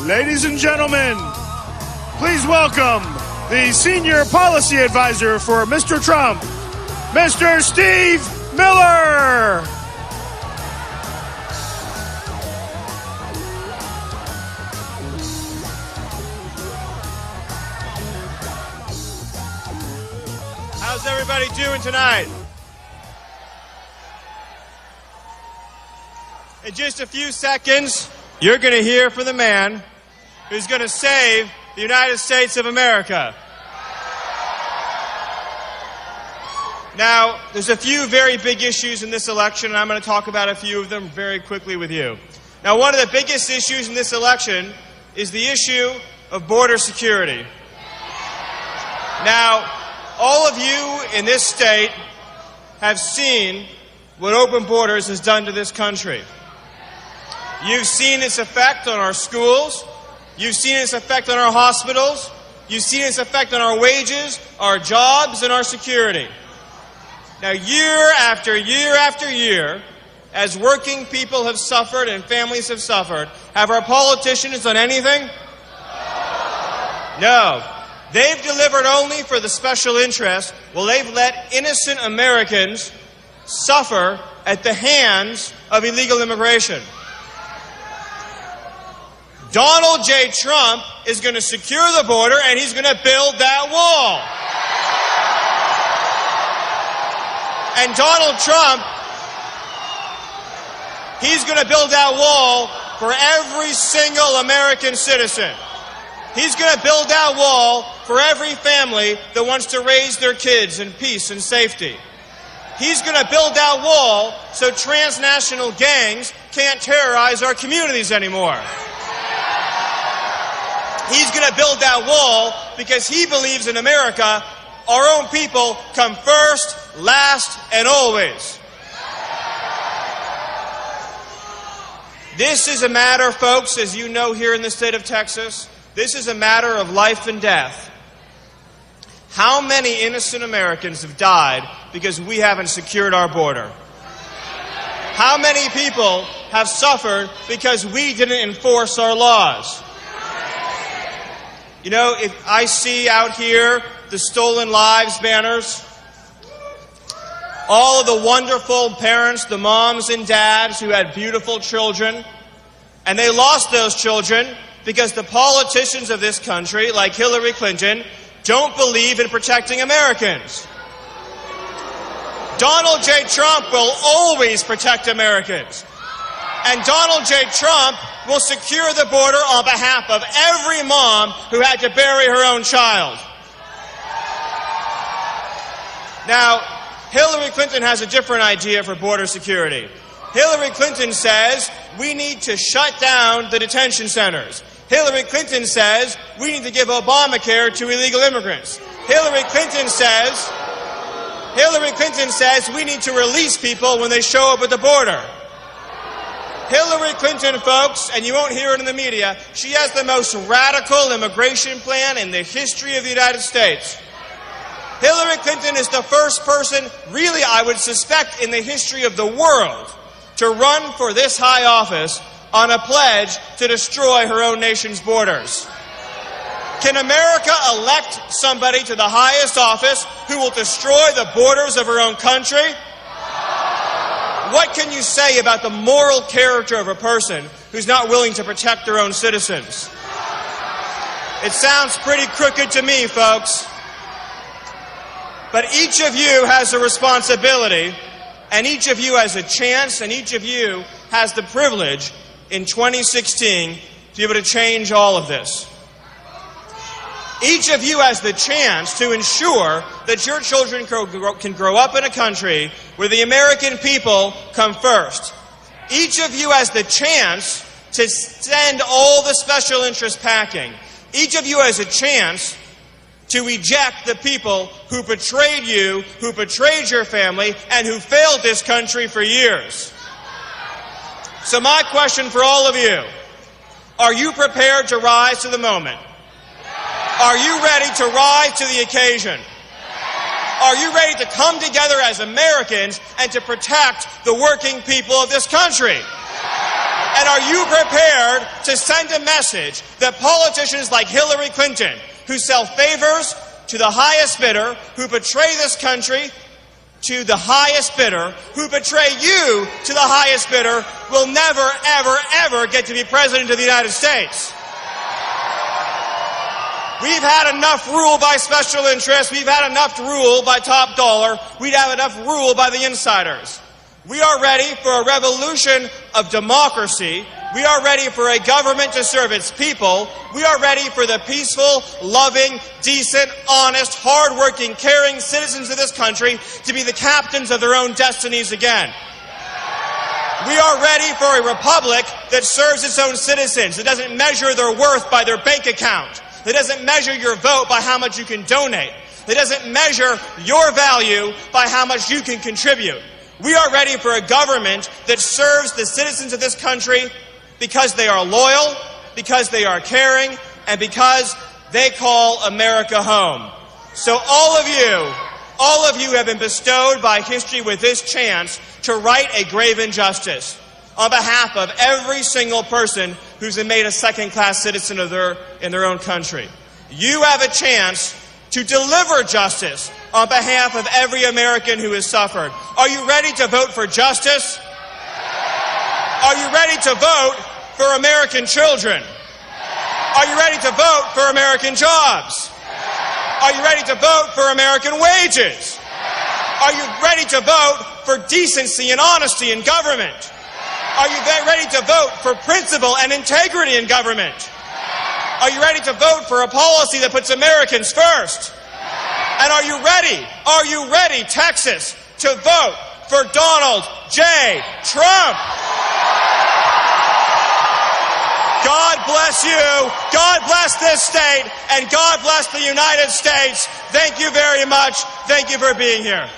Ladies and gentlemen, please welcome the Senior Policy Advisor for Mr. Trump, Mr. Steve Miller. How's everybody doing tonight? In just a few seconds, you're going to hear from the man who's going to save the United States of America. Now, there's a few very big issues in this election, and I'm going to talk about a few of them very quickly with you. Now, one of the biggest issues in this election is the issue of border security. Now, all of you in this state have seen what open borders has done to this country. You've seen its effect on our schools. You've seen its effect on our hospitals. You've seen its effect on our wages, our jobs, and our security. Now, year after year after year, as working people have suffered and families have suffered, have our politicians done anything? No. They've delivered only for the special interest. Well, they've let innocent Americans suffer at the hands of illegal immigration. Donald J. Trump is going to secure the border, and he's going to build that wall. And Donald Trump, he's going to build that wall for every single American citizen. He's going to build that wall for every family that wants to raise their kids in peace and safety. He's going to build that wall so transnational gangs can't terrorize our communities anymore. He's going to build that wall because he believes in America, our own people come first, last, and always. This is a matter, folks, as you know here in the state of Texas, this is a matter of life and death. How many innocent Americans have died because we haven't secured our border? How many people have suffered because we didn't enforce our laws? You know, if I see out here the Stolen Lives banners, all of the wonderful parents, the moms and dads who had beautiful children, and they lost those children because the politicians of this country, like Hillary Clinton, don't believe in protecting Americans. Donald J. Trump will always protect Americans. And Donald J. Trump will secure the border on behalf of every mom who had to bury her own child. Now, Hillary Clinton has a different idea for border security. Hillary Clinton says we need to shut down the detention centers. Hillary Clinton says we need to give Obamacare to illegal immigrants. Hillary Clinton says we need to release people when they show up at the border. Hillary Clinton, folks, and you won't hear it in the media, she has the most radical immigration plan in the history of the United States. Hillary Clinton is the first person, really, I would suspect, in the history of the world to run for this high office on a pledge to destroy her own nation's borders. Can America elect somebody to the highest office who will destroy the borders of her own country? What can you say about the moral character of a person who's not willing to protect their own citizens? It sounds pretty crooked to me, folks. But each of you has a responsibility, and each of you has a chance, and each of you has the privilege in 2016 to be able to change all of this. Each of you has the chance to ensure that your children can grow up in a country where the American people come first. Each of you has the chance to send all the special interests packing. Each of you has a chance to eject the people who betrayed you, who betrayed your family, and who failed this country for years. So my question for all of you, are you prepared to rise to the moment? Are you ready to rise to the occasion? Are you ready to come together as Americans and to protect the working people of this country? And are you prepared to send a message that politicians like Hillary Clinton, who sell favors to the highest bidder, who betray this country to the highest bidder, who betray you to the highest bidder, will never, ever, ever get to be president of the United States? We've had enough rule by special interests. We've had enough rule by top dollar. We'd have enough rule by the insiders. We are ready for a revolution of democracy. We are ready for a government to serve its people. We are ready for the peaceful, loving, decent, honest, hardworking, caring citizens of this country to be the captains of their own destinies again. We are ready for a republic that serves its own citizens, that doesn't measure their worth by their bank account, that doesn't measure your vote by how much you can donate, that doesn't measure your value by how much you can contribute. We are ready for a government that serves the citizens of this country because they are loyal, because they are caring, and because they call America home. So all of you have been bestowed by history with this chance to right a grave injustice on behalf of every single person who's been made a second-class citizen of in their own country. You have a chance to deliver justice on behalf of every American who has suffered. Are you ready to vote for justice? Are you ready to vote for American children? Are you ready to vote for American jobs? Are you ready to vote for American wages? Are you ready to vote for decency and honesty in government? Are you ready to vote for principle and integrity in government? Are you ready to vote for a policy that puts Americans first? And are you ready, Texas, to vote for Donald J. Trump? God bless you, God bless this state, and God bless the United States. Thank you very much. Thank you for being here.